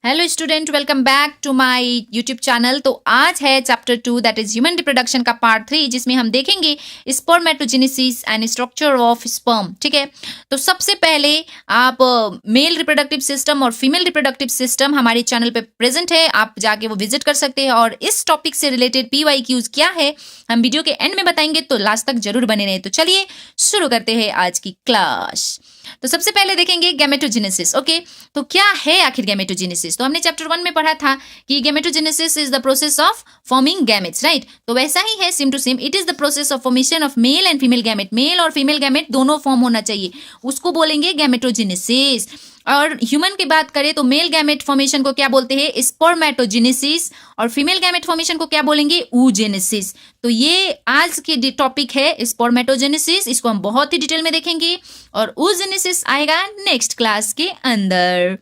Hello student, welcome back to my YouTube channel. तो आज है chapter 2 that is human reproduction का part 3, जिसमें हम देखेंगे spermatogenesis and structure of sperm. ठीक है, तो सबसे पहले आप मेल रिप्रोडक्टिव सिस्टम और फीमेल रिप्रोडक्टिव सिस्टम हमारे चैनल पे प्रेजेंट है, आप जाके वो विजिट कर सकते हैं। और इस टॉपिक से रिलेटेड PYQs क्या है हम वीडियो के एंड में बताएंगे, तो लास्ट तक जरूर बने रहे। तो चलिए शुरू करते हैं आज की क्लास। तो सबसे पहले देखेंगे गैमेटोजेनेसिस। ओके, तो क्या है आखिर गैमेटोजेनेसिस? तो हमने चैप्टर 1 में पढ़ा था कि gametogenesis is the process of forming gametes, right? तो वैसा ही है, same to same. It is the process of formation of male and female gamete. Male और फीमेल गैमेट दोनों फॉर्म होना चाहिए, उसको बोलेंगे गैमेटोजेनेसिस। और ह्यूमन की बात करें तो मेल गैमेट फॉर्मेशन को क्या बोलते हैं? स्पर्मेटोजेनेसिस। और फीमेल गैमेट फॉर्मेशन को क्या बोलेंगे? oogenesis। तो ये आज की टॉपिक है स्पर्मेटोजेनेसिस, इसको हम बहुत ही डिटेल में देखेंगे और oogenesis आएगा नेक्स्ट क्लास के अंदर।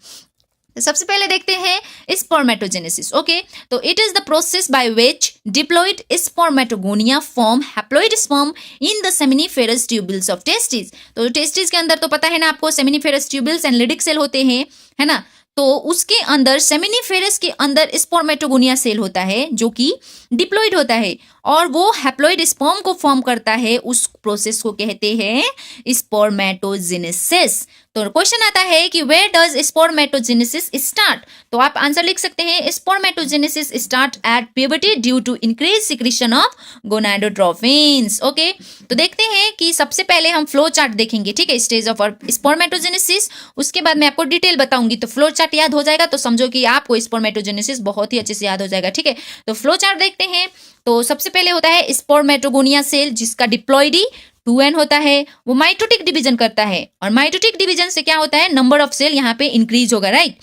तो सबसे पहले देखते हैं स्पर्मेटोजेनेसिस। ओके, तो it is the process by which diploid spermatogonia form haploid sperm in the seminiferous tubules of testis. तो टेस्टिस के अंदर तो पता है ना आपको, seminiferous tubules and Leydig cell होते हैं, है ना? तो उसके अंदर सेमिनिफेरस के अंदर स्पर्मेटोगोनिया सेल होता है जो कि डिप्लॉइड होता है और वो हैप्लॉइड स्पर्म को फॉर्म करता है। उस प्रोसेस को कहते हैं स्पर्मेटोजेनेसिस। तो क्वेश्चन आता है कि वेयर डज स्पर्मेटोजेनेसिस स्टार्ट? तो आप आंसर लिख सकते हैं spermatogenesis start at puberty due to increase secretion of gonadotrophins. Okay, तो देखते हैं कि सबसे पहले हम फ्लो चार्ट देखेंगे, ठीक है, स्टेज ऑफ स्पर्मेटोजेनेसिस। उसके बाद मैं आपको डिटेल बताऊंगी, तो फ्लो चार्ट याद हो जाएगा तो समझो कि आपको स्पर्मेटोजेनेसिस बहुत ही अच्छे से याद हो जाएगा। ठीक है, तो फ्लो चार्ट देखते हैं। तो सबसे पहले होता है स्पर्मेटोगोनिया सेल, जिसका डिप्लॉइडी 2n होता है। वो माइटोटिक डिवीजन करता है और माइटोटिक डिवीजन से क्या होता है? नंबर ऑफ सेल यहाँ पे इंक्रीज होगा, राइट?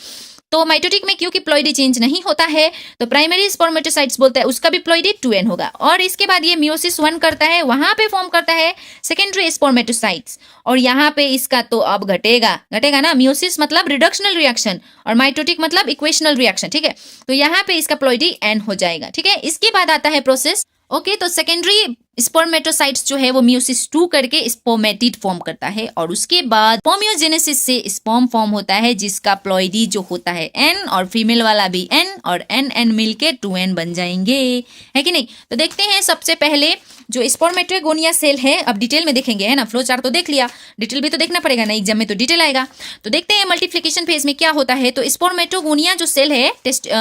तो माइटोटिक में क्योंकि प्लॉइडी चेंज नहीं होता है तो प्राइमरी स्पर्मेटोसाइट्स बोलता है, उसका भी प्लॉइडी 2n होगा। और इसके बाद ये मियोसिस 1 करता है, वहां पे फॉर्म करता है सेकेंडरी स्पर्मेटोसाइट्स और यहाँ पे इसका तो अब घटेगा ना। मियोसिस मतलब रिडक्शनल रिएक्शन और माइटोटिक मतलब इक्वेशनल रिएक्शन, ठीक है? तो यहाँ पे इसका प्लॉइडी n हो जाएगा, ठीक है? इसके बाद आता है प्रोसेस। ओके, तो सेकेंडरी स्पर्मेटोसाइट्स जो है वो मियोसिस 2 करके स्पर्मेटिड फॉर्म करता है और उसके बाद स्पर्मियोजेनेसिस से स्पर्म फॉर्म होता है, जिसका प्लॉइडी जो होता है n और फीमेल वाला भी n और n मिलके 2n बन जाएंगे, है कि नहीं? तो देखते हैं सबसे पहले जो स्पर्मेटोगोनिया सेल है, अब डिटेल में देखेंगे, है ना? फ्लो चार्ट तो देख लिया, डिटेल भी तो देखना पड़ेगा ना, एग्जाम में तो डिटेल आएगा। तो देखते हैं मल्टीप्लिकेशन फेज में क्या होता है। तो स्पर्मेटोगोनिया जो सेल है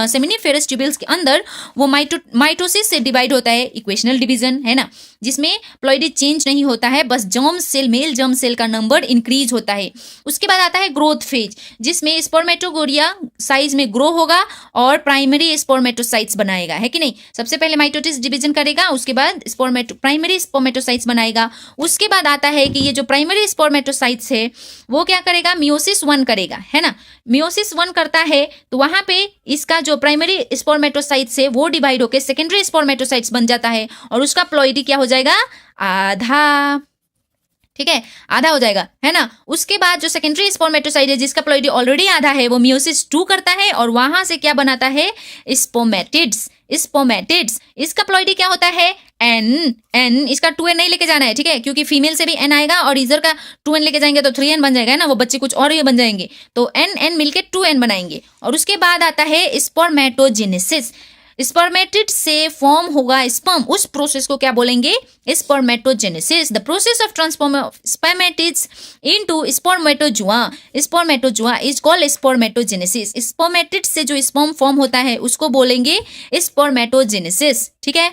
सेमिनिफेरस ट्यूबल्स के अंदर, वो माइटोसिस से डिवाइड होता है, इक्वेशनल डिवीजन, है ना, जिसमें प्लॉइडी चेंज नहीं होता है, बस germ cell, male germ cell का नंबर इंक्रीज होता है। उसके बाद आता है ग्रोथ फेज, जिसमें स्पर्मेटोगोनिया साइज में ग्रो होगा और प्राइमरी स्पर्मेटोसाइट्स बनाएगा, है कि नहीं? सबसे पहले माइटोटिस डिवीजन करेगा, उसके बाद प्राइमरी स्पर्मेटोसाइट्स बनाएगा। उसके बाद आता है कि ये जो प्राइमरी स्पर्मेटोसाइट्स है वो क्या करेगा? मियोसिस 1 करेगा, है ना? मियोसिस 1 करता है तो वहां पे इसका जो प्राइमरी स्पर्मेटोसाइट्स है वो डिवाइड होकर सेकेंडरी स्पर्मेटोसाइट्स बन जाता है और उसका प्लॉइडी क्या हो जाएगा? आधा, ठीक है, आधा हो जाएगा, है ना? उसके बाद जो सेकेंडरी स्पर्मेटोसाइट है जिसका प्लॉइडी ऑलरेडी आधा है, वो मियोसिस 2 करता है और वहां से क्या बनाता है? स्पर्मेटिड्स। इसका प्लॉइडी क्या होता है? n। इसका 2n नहीं लेके जाना है, ठीक है, क्योंकि फीमेल से भी n आएगा और इधर का 2n लेके जाएंगे तो 3n बन जाएगा, है ना? वो बच्चे कुछ और ही बन जाएंगे, तो n मिलके 2n बनाएंगे। और उसके बाद आता है स्पर्मेटोजेनेसिस। स्पर्मेटिड से फॉर्म होगा स्पर्म, उस प्रोसेस को क्या बोलेंगे? Spermatogenesis. The process of transform of spermatids into spermatozoa is called spermatogenesis. Spermatid से जो स्पर्म फॉर्म होता है उसको बोलेंगे स्पर्मेटोजेनेसिस, ठीक है?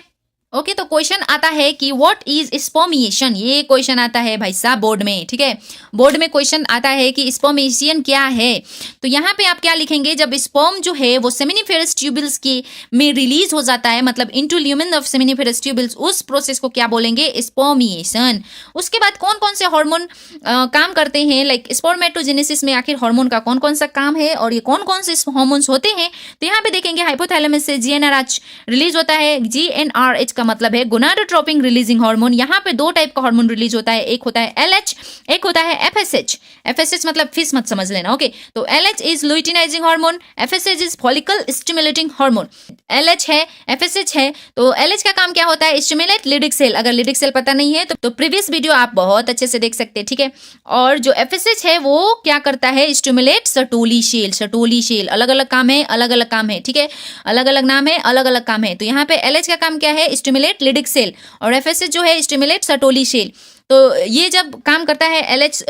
ओके, तो क्वेश्चन आता है कि व्हाट इज स्पर्मिएशन। ये क्वेश्चन आता है भाई साहब बोर्ड में, ठीक है? बोर्ड में क्वेश्चन आता है कि स्पर्मिएशन क्या है। तो यहाँ पे आप क्या लिखेंगे? जब स्पर्म जो है वो सेमिनिफेरस ट्यूबल्स की में रिलीज हो जाता है, मतलब into lumen of seminiferous tubules, उस प्रोसेस को क्या बोलेंगे? स्पर्मिएशन। उसके बाद कौन कौन से हार्मोन काम करते हैं, लाइक स्पर्मेटोजेनेसिस में आखिर हार्मोन का कौन कौन सा काम है और ये कौन कौन से हार्मोन्स होते हैं? तो यहाँ पे देखेंगे हाइपोथैलेमस से GnRH रिलीज होता है, GnRH इसका मतलब है गोनाडोट्रोपिन रिलीजिंग हार्मोन। यहाँ पे दो टाइप का हार्मोन रिलीज होता है, एक होता है LH, एक होता है FSH। FSH मतलब फिश मत समझ लेना, ओके। तो LH is luteinizing hormone, FSH is follicle stimulating hormone. LH है, FSH है, तो LH का काम क्या होता है? Stimulate Leydig cell. अगर लिडिक सेल पता नहीं है तो प्रीवियस वीडियो आप बहुत अच्छे से देख सकते हैं, ठीक है। और जो FSH है वो क्या करता है? Stimulate Sertoli cell. Sertoli cell अलग अलग काम है, अलग अलग काम है, ठीक है, अलग अलग नाम है, अलग अलग काम है। तो यहाँ पे LH का काम क्या है? स्टिमुलेट लिडिक सेल, और FSH जो है स्टिमुलेट सर्टोली सेल। तो ये जब काम करता है LH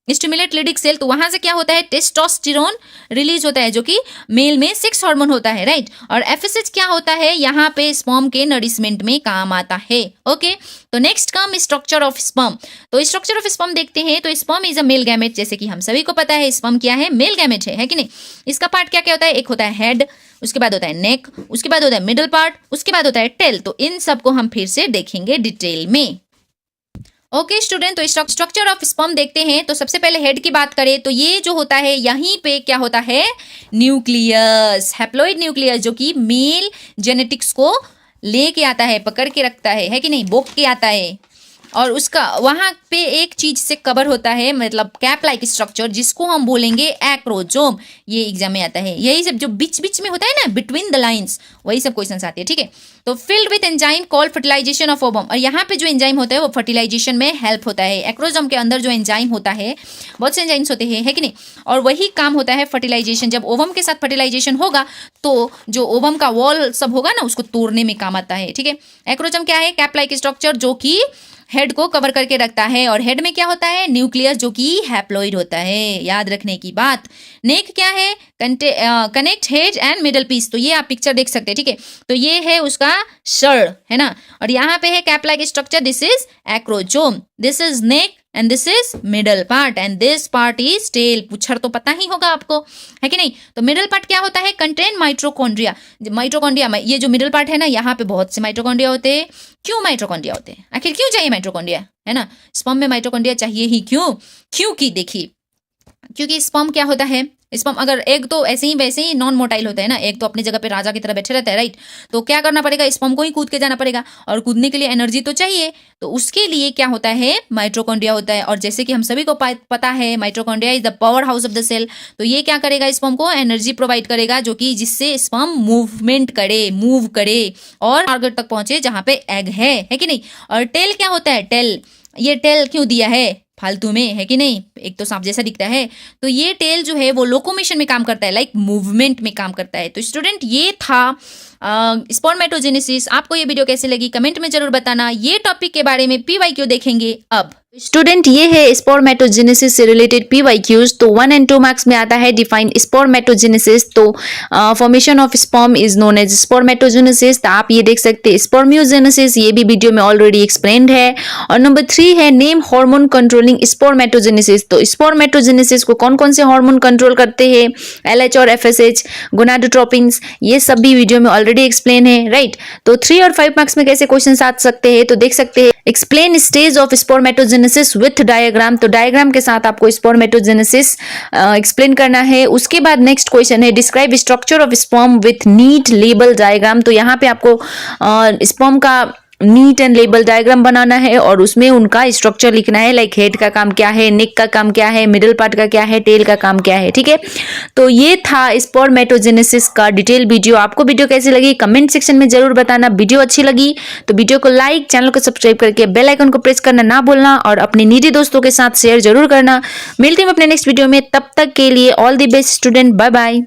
स्टिमुलेट लिडिक सेल, तो वहां से क्या होता है? टेस्टोस्टेरोन रिलीज होता है, जो कि मेल में सेक्स हार्मोन होता है, राइट। और FSH क्या होता है? यहाँ पे स्पर्म के नरिशमेंट में काम आता है, ओके। तो next come structure of sperm. तो स्ट्रक्चर ऑफ स्पर्म देखते हैं। तो sperm is a male gamete, जैसे कि हम सभी को पता है स्पर्म क्या है? मेल गैमेट है कि नहीं। इसका पार्ट क्या क्या होता है? एक होता है हेड, उसके बाद होता है नेक, उसके बाद होता है मिडल पार्ट, उसके बाद होता है टेल। तो इन सबको हम फिर से देखेंगे डिटेल में, ओके स्टूडेंट। तो स्ट्रक्चर ऑफ स्पर्म देखते हैं। तो सबसे पहले हेड की बात करें तो ये जो होता है, यहीं पे क्या होता है? न्यूक्लियस, हैप्लॉइड न्यूक्लियस, जो कि मेल जेनेटिक्स को लेके आता है, पकड़ के रखता है कि नहीं, बोक के आता है। और उसका वहां पे एक चीज से कवर होता है, मतलब कैप लाइक स्ट्रक्चर, जिसको हम बोलेंगे एक्रोजोम। ये एग्जाम में आता है। यही सब जो बीच बीच में होता है ना, बिटवीन द लाइंस, वही सब क्वेश्चंस आते हैं, ठीक है। तो filled with enzyme called fertilisation of ovum. और यहाँ पे जो एंजाइम होता है वो फर्टिलाइजेशन में हेल्प होता है। एक्रोजोम के अंदर जो एंजाइम होता है, बहुत से एंजाइम्स होते हैं, है कि नहीं, और वही काम होता है फर्टिलाइजेशन। जब ओवम के साथ फर्टिलाइजेशन होगा तो जो ओवम का वॉल सब होगा ना, उसको तोड़ने में काम आता है, ठीक है। एक्रोजोम क्या है? कैप लाइक स्ट्रक्चर, जो कि हेड को कवर करके रखता है। और हेड में क्या होता है? न्यूक्लियस, जो कि हैप्लॉइड होता है, याद रखने की बात। नेक क्या है? Connect head and middle piece. तो ये आप पिक्चर देख सकते हैं, ठीक है। तो ये है उसका शर, है ना। और यहाँ पे है cap like structure, this is acrosome, this is neck and this is middle part and this part is tail. पुच्छर तो पता ही होगा आपको, है कि नहीं। तो मिडल पार्ट क्या होता है? Contain mitochondria. माइटोकॉन्ड्रिया, ये जो मिडल पार्ट है ना, यहाँ पे बहुत से माइटोकॉन्ड्रिया होते हैं। क्यों माइटोकॉन्ड्रिया होते हैं? आखिर क्यों चाहिए माइटोकॉन्ड्रिया, है ना। स्पर्म में माइटोकॉन्ड्रिया चाहिए ही क्यों? क्योंकि देखिए, क्योंकि स्पर्म क्या होता है? स्पर्म अगर एग तो ऐसे ही वैसे ही नॉन मोटाइल होता है ना, एग तो अपनी जगह पे राजा की तरह बैठे रहता है, राइट। तो क्या करना पड़ेगा? स्पर्म को ही कूद के जाना पड़ेगा, और कूदने के लिए एनर्जी तो चाहिए। तो उसके लिए क्या होता है? माइटोकॉन्ड्रिया होता है। और जैसे कि हम सभी को पता है, mitochondria is the power house of the cell. तो ये क्या करेगा? स्पर्म को एनर्जी प्रोवाइड करेगा, जो कि जिससे स्पर्म मूवमेंट करे, मूव करे और टारगेट तक पहुंचे जहां पे एग है कि नहीं। और टेल क्या होता है? टेल, ये टेल क्यों दिया है फालतू में, है कि नहीं। एक तो सांप जैसा दिखता है, तो ये टेल जो है वो लोकोमोशन में काम करता है, लाइक मूवमेंट में काम करता है। तो स्टूडेंट ये था स्पर्मेटोजेनेसिस। आपको ये वीडियो कैसी लगी कमेंट में जरूर बताना। ये टॉपिक के बारे में PYQ देखेंगे अब। स्टूडेंट ये है स्पर्मेटोजेनेसिस से रिलेटेड PYQs। तो 1 और 2 मार्क्स में आता है डिफाइन स्पर्मेटोजेनेसिस। तो formation of sperm is known as spermatogenesis. तो आप ये देख सकते हैं स्पर्मियोजेनेसिस, ये भी वीडियो में ऑलरेडी एक्सप्लेन्ड है। और नंबर 3 है नेम हार्मोन कंट्रोलिंग स्पर्मेटोजेनेसिस। तो स्पर्मेटोजेनेसिस को कौन कौन से हार्मोन कंट्रोल करते हैं? LH और FSH, गोनाडोट्रोपिन्स, ये सब भी वीडियो में ऑलरेडी एक्सप्लेन है, राइट। तो 3 और 5 मार्क्स में कैसे क्वेश्चन आ सकते हैं? तो देख सकते हैं explain stage of spermatogenesis with diagram. तो डायग्राम के साथ आपको स्पर्मेटोजेनेसिस एक्सप्लेन करना है। उसके बाद नेक्स्ट क्वेश्चन है describe structure of sperm with neat label diagram. तो यहाँ पे आपको स्पर्म का नीट एंड लेबल डायग्राम बनाना है और उसमें उनका स्ट्रक्चर लिखना है, लाइक हेड का काम क्या है, नेक का काम क्या है, मिडिल पार्ट का क्या है, टेल का काम क्या है, ठीक है। तो ये था स्पर्मेटोजेनेसिस का डिटेल वीडियो। आपको वीडियो कैसी लगी कमेंट सेक्शन में जरूर बताना। वीडियो अच्छी लगी तो वीडियो को लाइक, चैनल को सब्सक्राइब करके बेल आइकन को प्रेस करना ना भूलना और अपने नीडी दोस्तों के साथ शेयर जरूर करना। मिलते हैं अपने नेक्स्ट वीडियो में, तब तक के लिए all the best student, bye bye.